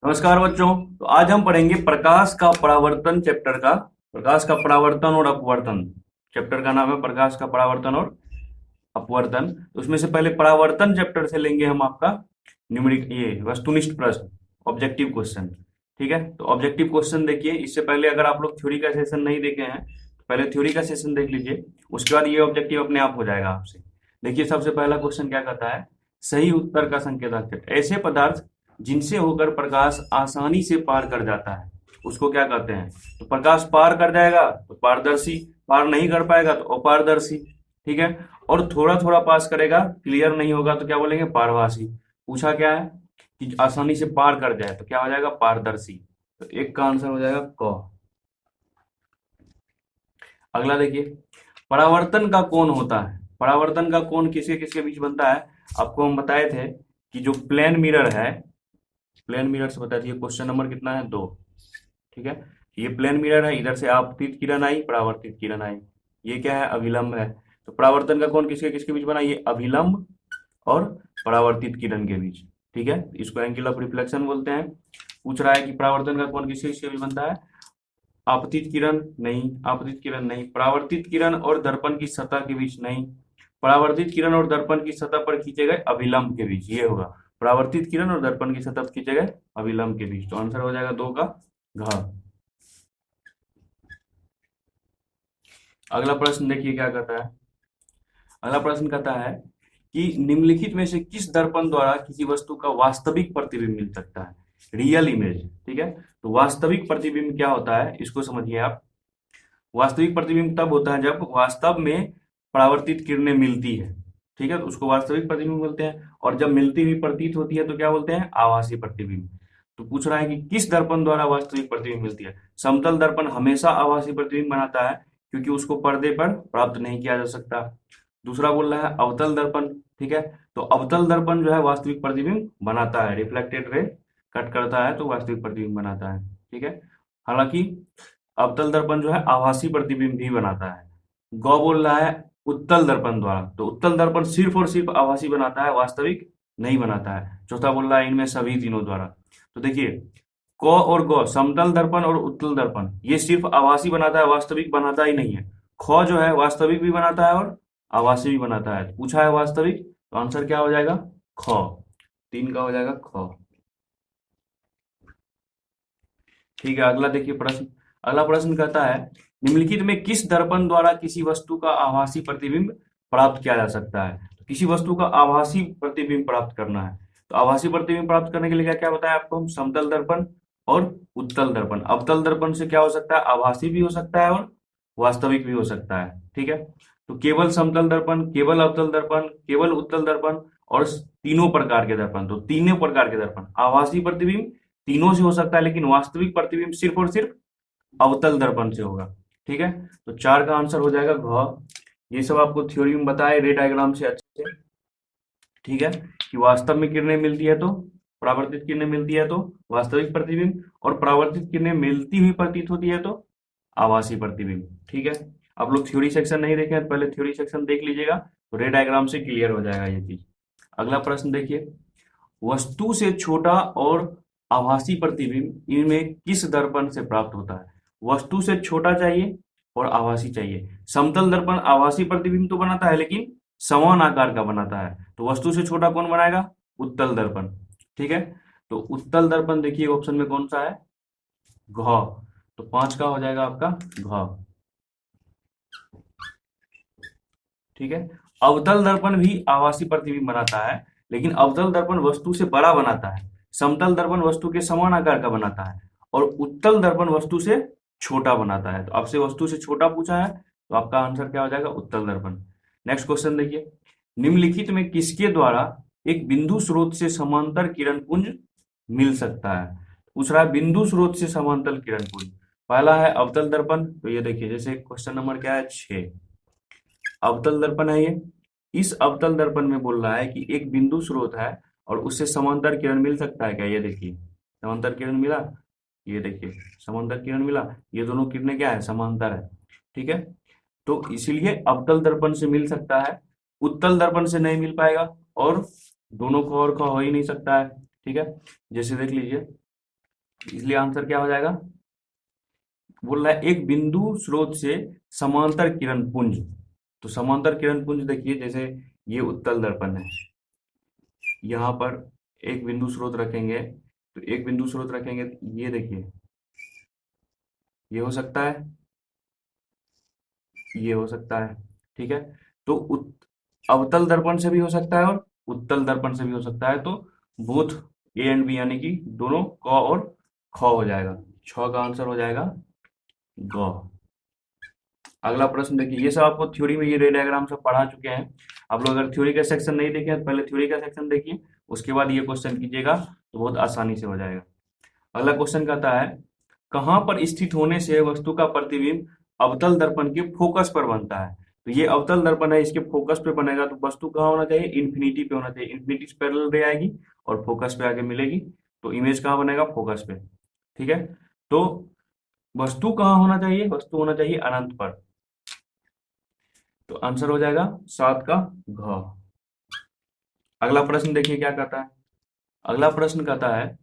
नमस्कार बच्चों। तो आज हम पढ़ेंगे प्रकाश का परावर्तन चैप्टर का। प्रकाश का परावर्तन और अपवर्तन चैप्टर का नाम है प्रकाश का परावर्तन और अपवर्तन। तो उसमें से पहले परावर्तन चैप्टर से लेंगे हम आपका न्यूमेरिक ये वस्तुनिष्ठ प्रश्न, ऑब्जेक्टिव क्वेश्चन। ठीक है, तो ऑब्जेक्टिव क्वेश्चन देखिए। इससे पहले अगर आप लोग थ्योरी का सेशन नहीं देखे हैं तो पहले थ्योरी का सेशन देख लीजिए, उसके बाद ये ऑब्जेक्टिव अपने आप हो जाएगा आपसे। देखिए, सबसे पहला क्वेश्चन क्या कहता है, सही उत्तर का संकेतक ऐसे पदार्थ जिनसे होकर प्रकाश आसानी से पार कर जाता है उसको क्या कहते हैं। तो प्रकाश पार कर जाएगा तो पारदर्शी, पार नहीं कर पाएगा तो अपारदर्शी। ठीक है, और थोड़ा थोड़ा पास करेगा, क्लियर नहीं होगा तो क्या बोलेंगे, पारभासी। पूछा क्या है कि आसानी से पार कर जाए तो क्या हो जाएगा, पारदर्शी। तो एक का आंसर हो जाएगा क। अगला देखिए, परावर्तन का कोण होता है। परावर्तन का कोण किसके किसके बीच बनता है। आपको हम बताए थे कि जो प्लेन मिरर है, प्लेन मिरर से बता दिए, क्वेश्चन नंबर कितना है, 2। ठीक है, ये प्लेन मिरर है, इधर से आपतित किरण आई, परावर्तित किरण आई, ये क्या है, अभिलंब है। तो परावर्तन का कोण किसके किसके बीच बना, ये अभिलंब और परावर्तित किरण के बीच। ठीक है, इसको एंगल ऑफ रिफ्लेक्शन बोलते हैं। पूछ रहा है कि परावर्तन का कोण किसके किसके बीच बनता है, आपतित किरण नहीं, आपतित किरण नहीं, परावर्तित किरण और दर्पण की सतह के बीच नहीं, परावर्तित किरण और दर्पण की सतह पर खींचे गए अभिलंब के बीच, ये होगा। परावर्तित किरण और दर्पण की सतह पर खींचे गए अभिलंब के बीच। तो आंसर हो जाएगा 2 का घ। अगला प्रश्न देखिए क्या कहता है। अगला प्रश्न कहता है कि निम्नलिखित में से किस दर्पण द्वारा किसी वस्तु का वास्तविक प्रतिबिंब मिल सकता है, रियल इमेज। ठीक है, तो वास्तविक प्रतिबिंब क्या होता है इसको समझिए आप। वास्तविक प्रतिबिंब तब होता है जब वास्तव में परावर्तित किरणें मिलती है। ठीक है, तो उसको वास्तविक प्रतिबिंब बोलते हैं। और जब मिलती हुई प्रतीत होती है तो क्या बोलते हैं, आभासी प्रतिबिंब। तो पूछ रहा है कि किस दर्पण द्वारा वास्तविक प्रतिबिंब मिलती है। समतल दर्पण हमेशा आभासी प्रतिबिंब बनाता है क्योंकि उसको पर्दे पर प्राप्त नहीं किया जा सकता। दूसरा बोल रहा है अवतल दर्पण। ठीक है, तो अवतल दर्पण जो है वास्तविक प्रतिबिंब बनाता है, रिफ्लेक्टेड रे कट करता है तो वास्तविक प्रतिबिंब बनाता है। ठीक है, हालांकि अवतल दर्पण जो है आभासी प्रतिबिंब भी बनाता है। गौ बोल रहा है उत्तल दर्पण द्वारा, तो उत्तल दर्पण सिर्फ और सिर्फ आभासी बनाता है, वास्तविक नहीं बनाता है। चौथा बोल रहा है इनमें सभी तीनों द्वारा। तो देखिए, क और ग, समतल दर्पण और उत्तल दर्पण, ये सिर्फ आभासी बनाता है, वास्तविक बनाता ही नहीं है। ख जो है वास्तविक भी बनाता है और आभासी भी बनाता है। पूछा है वास्तविक, तो आंसर क्या हो जाएगा, ख। 3 का हो जाएगा ख। ठीक है, अगला देखिए प्रश्न। अगला प्रश्न कहता है निम्नलिखित में किस दर्पण द्वारा किसी वस्तु का आभासी प्रतिबिंब प्राप्त किया जा सकता है। तो किसी वस्तु का आभासी प्रतिबिंब प्राप्त करना है, तो आभासी प्रतिबिंब प्राप्त करने के लिए क्या क्या बताया आपको हम, समतल दर्पण और उत्तल दर्पण। अवतल दर्पण से क्या हो सकता है, आभासी भी हो सकता है और वास्तविक भी हो सकता है। ठीक है, तो केवल समतल दर्पण, केवल अवतल दर्पण, केवल उत्तल दर्पण और तीनों प्रकार के दर्पण। तो तीनों प्रकार के दर्पण, आभासी प्रतिबिंब तीनों से हो सकता है लेकिन वास्तविक प्रतिबिंब सिर्फ और सिर्फ अवतल दर्पण से होगा। ठीक है, तो 4 का आंसर हो जाएगा घ। ये सब आपको थ्योरी में बताए रे डायग्राम से अच्छे से। ठीक है, कि वास्तव में किरणें मिलती है तो परावर्तित किरणें मिलती है तो वास्तविक प्रतिबिंब, और परावर्तित किरणें मिलती हुई प्रतीत होती है तो आभासी प्रतिबिंब। ठीक है, आप लोग थ्योरी सेक्शन नहीं देखे हैं तो पहले थ्योरी सेक्शन देख लीजिएगा, तो रे डायग्राम से क्लियर हो जाएगा ये चीज। अगला प्रश्न देखिए, वस्तु से छोटा और आभासी प्रतिबिंब इनमें किस दर्पण से प्राप्त होता है। वस्तु से छोटा चाहिए और आभासी चाहिए। समतल दर्पण आभासी प्रतिबिंब तो बनाता है लेकिन समान आकार का बनाता है, तो वस्तु से छोटा कौन बनाएगा, उत्तल दर्पण। ठीक है, तो उत्तल दर्पण देखिए ऑप्शन में कौन सा है, घ। तो 5 का हो जाएगा आपका घ। ठीक है, अवतल दर्पण भी आभासी प्रतिबिंब बनाता है लेकिन अवतल दर्पण वस्तु से बड़ा बनाता है, समतल दर्पण वस्तु के समान आकार का बनाता है, और उत्तल दर्पण वस्तु से छोटा बनाता है। तो आपसे वस्तु से छोटा पूछा है तो आपका आंसर क्या हो जाएगा, उत्तल दर्पण। नेक्स्ट क्वेश्चन देखिए, निम्नलिखित में किसके द्वारा एक बिंदु स्रोत से समांतर किरण पुंज मिल सकता है। पूछ रहा है बिंदु स्रोत से समांतर किरण पुंज। पहला है अवतल दर्पण, तो ये देखिए जैसे क्वेश्चन नंबर क्या है, 6। अवतल दर्पण है ये। इस अवतल दर्पण में बोल रहा है कि एक बिंदु स्रोत है और उससे समांतर किरण मिल सकता है क्या, ये देखिए समांतर किरण मिला, ये देखिए समांतर किरण मिला, ये दोनों किरणें क्या है, समांतर है। ठीक है, तो इसीलिए अवतल दर्पण से मिल सकता है, उत्तल दर्पण से नहीं मिल पाएगा, और दोनों को और का हो ही नहीं सकता है। ठीक है, जैसे देख लीजिए इसलिए आंसर क्या हो जाएगा? बोल रहा है एक बिंदु स्रोत से समांतर किरण पुंज। तो समांतर किरण पुंज देखिए, जैसे ये उत्तल दर्पण है, यहाँ पर एक बिंदु स्रोत रखेंगे, तो एक बिंदु स्रोत रखेंगे, ये देखिए, ये हो सकता है, ये हो सकता है, ठीक है। तो अवतल दर्पण से भी हो सकता है और उत्तल दर्पण से भी हो सकता है। तो बोथ ए एंड बी, यानी कि दोनों क और ख हो जाएगा। छ का आंसर हो जाएगा ग। अगला प्रश्न देखिए, ये सब आपको थ्योरी में ये रे डायग्राम सब पढ़ा चुके हैं। आप लोग अगर थ्योरी का सेक्शन नहीं देखे हैं तो पहले थ्योरी का सेक्शन देखिए, उसके बाद ये क्वेश्चन कीजिएगा तो बहुत आसानी से हो जाएगा। अगला क्वेश्चन कहता है, कहाँ पर स्थित होने से वस्तु का प्रतिबिंब अवतल दर्पण के फोकस पर बनता है? तो ये अवतल दर्पण है, इसके फोकस पे बनेगा, तो वस्तु कहाँ होना चाहिए? इन्फिनिटी पे होना चाहिए। इन्फिनिटी से पैरेलल रे आएगी और फोकस पे आके मिलेगी, तो इमेज कहाँ बनेगा? फोकस पे, ठीक है। तो वस्तु कहाँ होना चाहिए? वस्तु होना चाहिए अनंत पर। तो आंसर हो जाएगा 7 का घ। अगला प्रश्न देखिए क्या कहता है। अगला प्रश्न कहता है,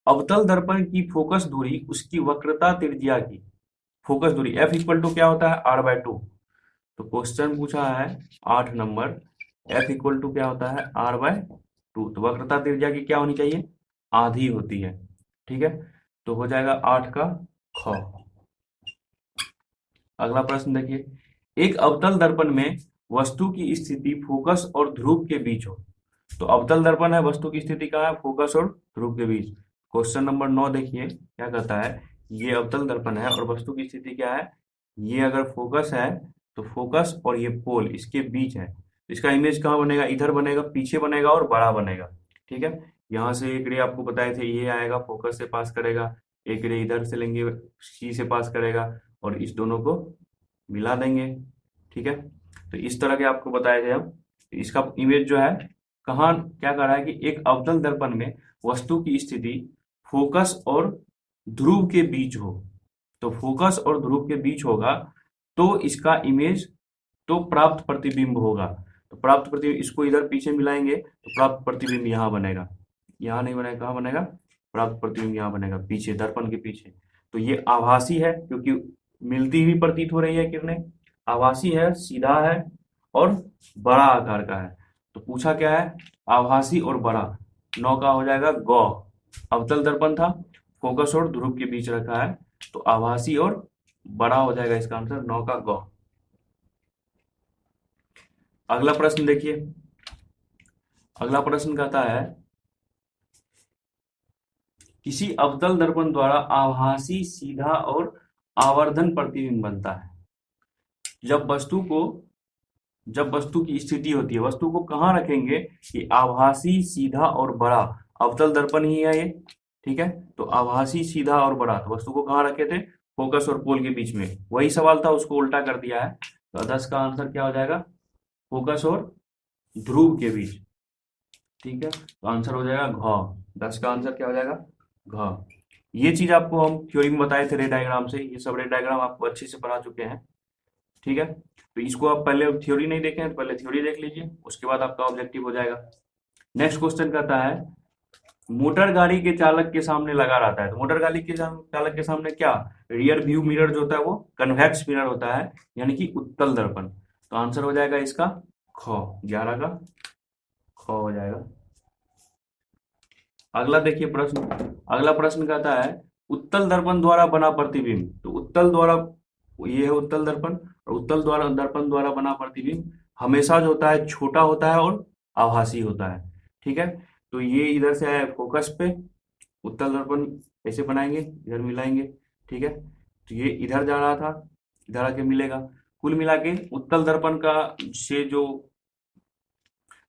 अवतल दर्पण की फोकस दूरी उसकी वक्रता त्रिज्या की फोकस दूरी एफ इक्वल टू क्या होता है? r/2। तो क्वेश्चन पूछा है 8 नंबर, एफ इक्वल टू क्या होता है? r/2। तो वक्रता त्रिज्या की क्या होनी चाहिए? आधी होती है, ठीक है। तो हो जाएगा 8 का ख। अगला प्रश्न देखिए, एक अवतल दर्पण में वस्तु की स्थिति फोकस और ध्रुव के बीच हो। तो अवतल दर्पण है, वस्तु की स्थिति कहाँ है? फोकस और ध्रुव के बीच। क्वेश्चन नंबर 9 देखिए क्या कहता है, ये अवतल दर्पण है और वस्तु की स्थिति क्या है? ये अगर फोकस है तो फोकस और ये पोल इसके बीच है, तो इसका इमेज कहाँ बनेगा? इधर बनेगा, पीछे बनेगा और बड़ा बनेगा, ठीक है। यहाँ से एक रे आपको बताए थे, ये आएगा, फोकस से पास करेगा, एक रे इधर से लेंगे, सी से पास करेगा और इस दोनों को मिला देंगे, ठीक है। तो इस तरह के आपको बताए थे हम। इसका इमेज जो है कहाँ, क्या कर रहा है कि एक अवतल दर्पण में वस्तु की स्थिति फोकस और ध्रुव के बीच हो। तो फोकस और ध्रुव के बीच होगा तो इसका इमेज, तो प्राप्त प्रतिबिंब होगा। तो प्राप्त प्रतिबिंब, इसको इधर पीछे मिलाएंगे तो प्राप्त प्रतिबिंब यहाँ बनेगा, यहाँ नहीं बनेगा, कहाँ बनेगा? प्राप्त प्रतिबिंब यहाँ बनेगा, पीछे, दर्पण के पीछे। तो ये आभासी है क्योंकि मिलती हुई प्रतीत हो रही है किरणें, आभासी है, सीधा है और बड़ा आकार का है। तो पूछा क्या है? आभासी और बड़ा। 9 का हो जाएगा गौ। अवतल दर्पण था, फोकस और ध्रुव के बीच रखा है, तो आभासी और बड़ा हो जाएगा इसका आंसर, 9 का गौ। अगला प्रश्न देखिए। अगला प्रश्न कहता है, किसी अवतल दर्पण द्वारा आभासी, सीधा और आवर्धन प्रतिबिंब बनता है। जब वस्तु की स्थिति होती है, वस्तु को कहाँ रखेंगे? कि आभासी, सीधा और बड़ा। अवतल दर्पण ही है ये, ठीक है। तो आभासी, सीधा और बड़ा, तो वस्तु को कहाँ रखे थे? फोकस और पोल के बीच में। वही सवाल था, उसको उल्टा कर दिया है। तो 10 का आंसर क्या हो जाएगा? फोकस और ध्रुव के बीच, ठीक है। तो आंसर हो जाएगा घ। 10 का आंसर क्या हो जाएगा? घ। ये चीज आपको हम थ्योरी में बताए थे रे डायग्राम से, ये सब रे डायग्राम आपको अच्छे से पढ़ा चुके हैं, ठीक है। तो इसको आप पहले थ्योरी नहीं देखे हैं तो पहले थ्योरी देख लीजिए, उसके बाद आपका ऑब्जेक्टिव हो जाएगा। नेक्स्ट क्वेश्चन कहता है, मोटर गाड़ी के चालक के सामने लगा रहता है। तो मोटर गाड़ी के चालक के सामने क्या? रियर व्यू मिरर जो होता है वो कन्वेक्स मिरर होता है, यानी कि उत्तल दर्पण। तो आंसर हो जाएगा इसका ख। 11 का ख हो जाएगा। अगला देखिए प्रश्न। अगला प्रश्न कहता है, उत्तल दर्पण द्वारा बना प्रतिबिंब। तो उत्तल द्वारा, ये है उत्तल दर्पण, और उत्तल द्वारा दर्पण द्वारा बना प्रतिबिंब हमेशा जो होता है छोटा होता है और आभासी होता है, ठीक है। तो ये इधर से आया फोकस पे, उत्तल दर्पण ऐसे बनाएंगे, इधर मिलाएंगे, ठीक है। तो ये इधर जा रहा था, इधर आके मिलेगा। कुल मिला के उत्तल दर्पण का से जो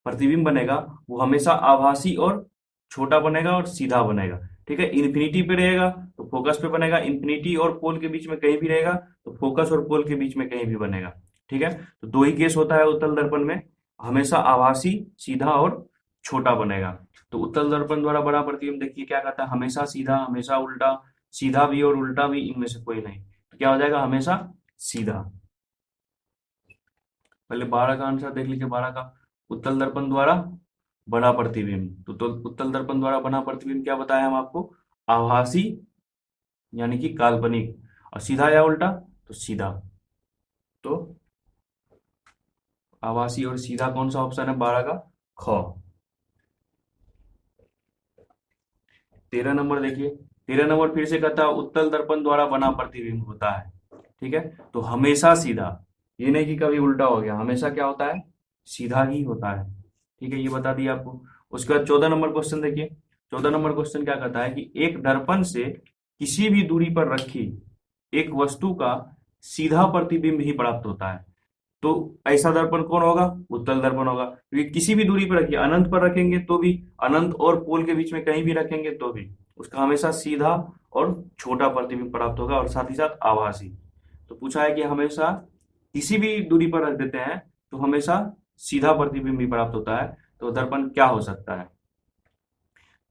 प्रतिबिंब बनेगा वो हमेशा आभासी और छोटा बनेगा और सीधा बनेगा, ठीक है। इन्फिनिटी पे रहेगा तो फोकस पे बनेगा, इन्फिनिटी और पोल के बीच में कहीं भी रहेगा तो फोकस और पोल के बीच में कहीं भी बनेगा, ठीक है। तो दो ही केस होता है उत्तल दर्पण में, हमेशा आभासी, सीधा और छोटा बनेगा। तो उत्तल दर्पण द्वारा बना प्रतिबिंब देखिए क्या कहता है, हमेशा सीधा, हमेशा उल्टा, सीधा भी और उल्टा भी, इनमें से कोई नहीं। तो क्या हो जाएगा? हमेशा सीधा। पहले 12 का आंसर देख लीजिए। 12 का, उत्तल दर्पण द्वारा बना प्रतिबिंब। तो उत्तल दर्पण द्वारा बना प्रतिबिंब क्या बताया हम आपको? आभासी, यानी कि काल्पनिक, और सीधा या उल्टा तो सीधा। तो आभासी और सीधा कौन सा ऑप्शन है 12 का? ख। 13 नंबर देखिए, 13 नंबर फिर से कहता है उत्तल दर्पण द्वारा बना प्रतिबिंब होता है। ठीक है, तो हमेशा सीधा, ये नहीं कि कभी उल्टा हो गया, हमेशा क्या होता है? सीधा ही होता है। ठीक है, ये बता दिया आपको। उसके बाद 14 नंबर क्वेश्चन देखिए। 14 नंबर क्वेश्चन क्या कहता है कि एक दर्पण से किसी भी दूरी पर रखी एक वस्तु का सीधा प्रतिबिंब ही प्राप्त होता है। तो ऐसा दर्पण कौन होगा? उत्तल दर्पण होगा, क्योंकि किसी भी दूरी पर रखिए, अनंत पर रखेंगे तो भी, अनंत और पोल के बीच में कहीं भी रखेंगे तो भी उसका हमेशा सीधा और छोटा प्रतिबिंब प्राप्त होगा, और साथ ही साथ आभासी। तो पूछा है कि हमेशा किसी भी दूरी पर रख देते हैं तो हमेशा सीधा प्रतिबिंब भी प्राप्त होता है। तो दर्पण क्या हो सकता है?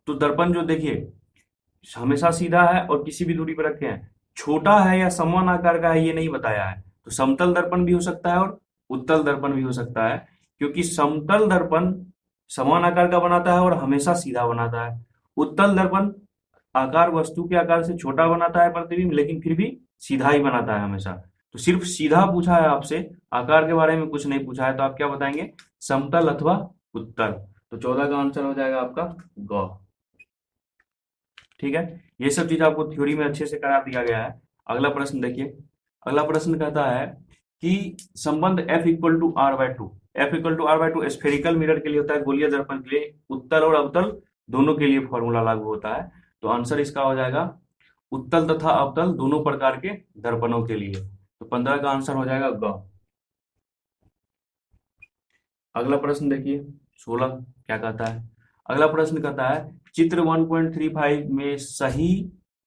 तो दर्पण जो देखिए हमेशा सीधा है और किसी भी दूरी पर रखे हैं, छोटा है या समान आकार का है ये नहीं बताया है। तो समतल दर्पण भी हो सकता है और उत्तल दर्पण भी हो सकता है, क्योंकि समतल दर्पण समान आकार का बनाता है और हमेशा सीधा बनाता है। उत्तल दर्पण आकार वस्तु के आकार से छोटा बनाता है प्रतिबिंब, लेकिन फिर भी सीधा ही बनाता है हमेशा। तो सिर्फ सीधा पूछा है आपसे, आकार के बारे में कुछ नहीं पूछा है, तो आप क्या बताएंगे? समतल अथवा उत्तल। तो 14 का आंसर हो जाएगा आपका ग। ठीक है, ये सब चीज आपको थ्योरी में अच्छे से करा दिया गया है। अगला प्रश्न देखिए। अगला प्रश्न कहता है कि संबंध F equal to R by two, F equal to R by two spherical mirror के लिए होता है, गोलीय दर्पण के लिए, उत्तल और अवतल दोनों के लिए फॉर्मूला लागू होता है। तो आंसर इसका हो जाएगा उत्तल तथा अवतल दोनों प्रकार के दर्पणों के लिए। तो 15 का आंसर हो जाएगा ग। अगला प्रश्न देखिए 16 क्या कहता है। अगला प्रश्न कहता है चित्र 1.35 में सही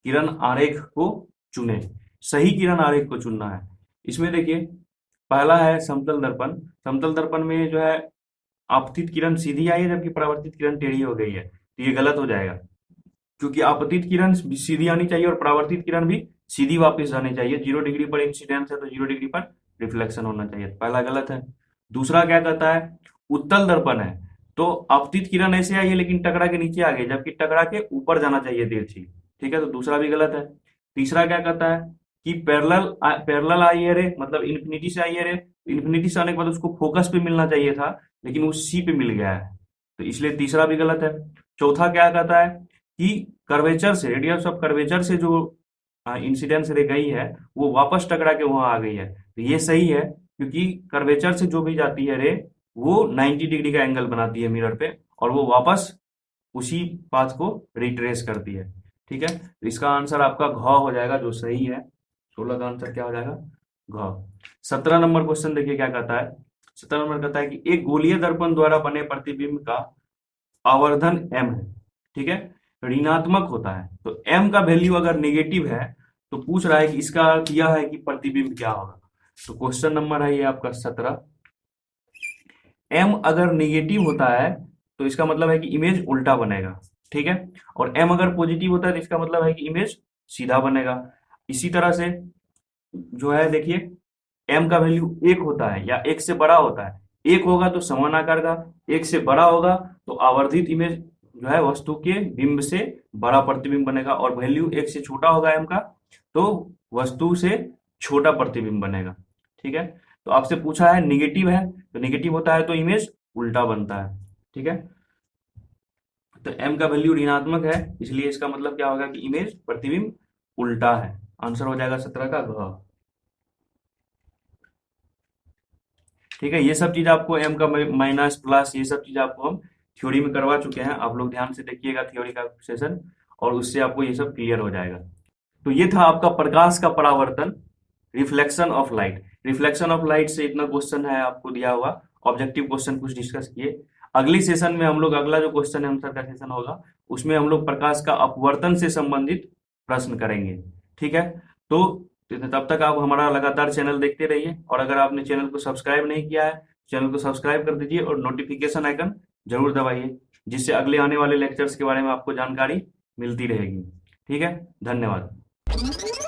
किरण आरेख को चुने। सही किरण आरेख को चुनना है। इसमें देखिए पहला है समतल दर्पण। समतल दर्पण में जो है आपतित किरण सीधी आई है, जबकि परावर्तित किरण टेढ़ी हो गई है, तो ये गलत हो जाएगा, क्योंकि आपतित किरण भी सीधी आनी चाहिए और परावर्तित किरण भी सीधी वापस आनी चाहिए। 0 डिग्री पर इंसिडेंस है तो 0 डिग्री पर रिफ्लेक्शन होना चाहिए, पहला गलत है। दूसरा क्या कहता है, उत्तल दर्पण है तो आपतित किरण ऐसे आई है लेकिन टकरा के नीचे आ गई, जबकि टकरा के ऊपर जाना चाहिए तिरछी। ठीक है, तो दूसरा भी गलत है। तीसरा क्या कहता है कि पैरेलल पैरेलल आई है रे, मतलब इन्फिनिटी से आई है रे, इन्फिनिटी से आने के बाद उसको फोकस पे मिलना चाहिए था, लेकिन वो सी पे मिल गया है, तो इसलिए तीसरा भी गलत है। चौथा क्या कहता है कि कर्वेचर से, रेडियस ऑफ कर्वेचर से जो इंसिडेंस रे गई है वो वापस टकरा के वहां आ गई है, तो ये सही है, क्योंकि कर्वेचर से जो भी जाती है रे वो 90 डिग्री का एंगल बनाती है मिरर पे, और वो वापस उसी पाथ को रिट्रेस करती है। ठीक है, तो इसका आंसर आपका घ हो जाएगा, जो सही है। 16 का आंसर क्या हो जाएगा? घ। 17 नंबर क्वेश्चन देखिए क्या कहता है। 17 नंबर कहता है कि एक गोलीय दर्पण द्वारा बने प्रतिबिंब का आवर्धन m है। ठीक है, ऋणात्मक होता है, तो m का वैल्यू अगर नेगेटिव है तो पूछ रहा है कि इसका अर्थ यह है कि प्रतिबिंब क्या होगा। तो क्वेश्चन नंबर है ये आपका 17। m अगर नेगेटिव होता है तो इसका मतलब है कि इमेज उल्टा बनेगा। ठीक है, और m अगर पॉजिटिव होता है तो इसका मतलब है कि इमेज सीधा बनेगा। इसी तरह से जो है देखिए m का वैल्यू 1 होता है या 1 से बड़ा होता है, 1 होगा तो समान आकार का, 1 से बड़ा होगा तो आवर्धित इमेज जो है वस्तु के बिंब से बड़ा प्रतिबिंब बनेगा, और वैल्यू 1 से छोटा होगा m का तो वस्तु से छोटा प्रतिबिंब बनेगा। ठीक है, तो आपसे पूछा है निगेटिव है, तो निगेटिव होता है तो इमेज उल्टा बनता है। ठीक है, तो m का वैल्यू ऋणात्मक है, इसलिए इसका मतलब क्या होगा कि इमेज प्रतिबिंब उल्टा है। आंसर हो जाएगा 17 का घ। ठीक है, ये सब चीज आपको m का माइनस प्लस ये सब चीज आपको हम थ्योरी में करवा चुके हैं, आप लोग ध्यान से देखिएगा थ्योरी का सेशन, और उससे आपको ये सब क्लियर हो जाएगा। तो ये था आपका प्रकाश का परावर्तन, reflection of light. Reflection of light से इतना क्वेश्चन है आपको दिया हुआ, ऑब्जेक्टिव क्वेश्चन कुछ डिस्कस किए। अगली सेशन में हम लोग, अगला जो क्वेश्चन आंसर का सेशन होगा उसमें हम लोग प्रकाश का अपवर्तन से संबंधित प्रश्न करेंगे। ठीक है, तो तब तक आप हमारा लगातार चैनल देखते रहिए, और अगर आपने चैनल को सब्सक्राइब नहीं किया है, चैनल को सब्सक्राइब कर दीजिए और नोटिफिकेशन आइकन जरूर दबाइए, जिससे अगले आने वाले लेक्चर्स के बारे में आपको जानकारी मिलती रहेगी। ठीक है, धन्यवाद।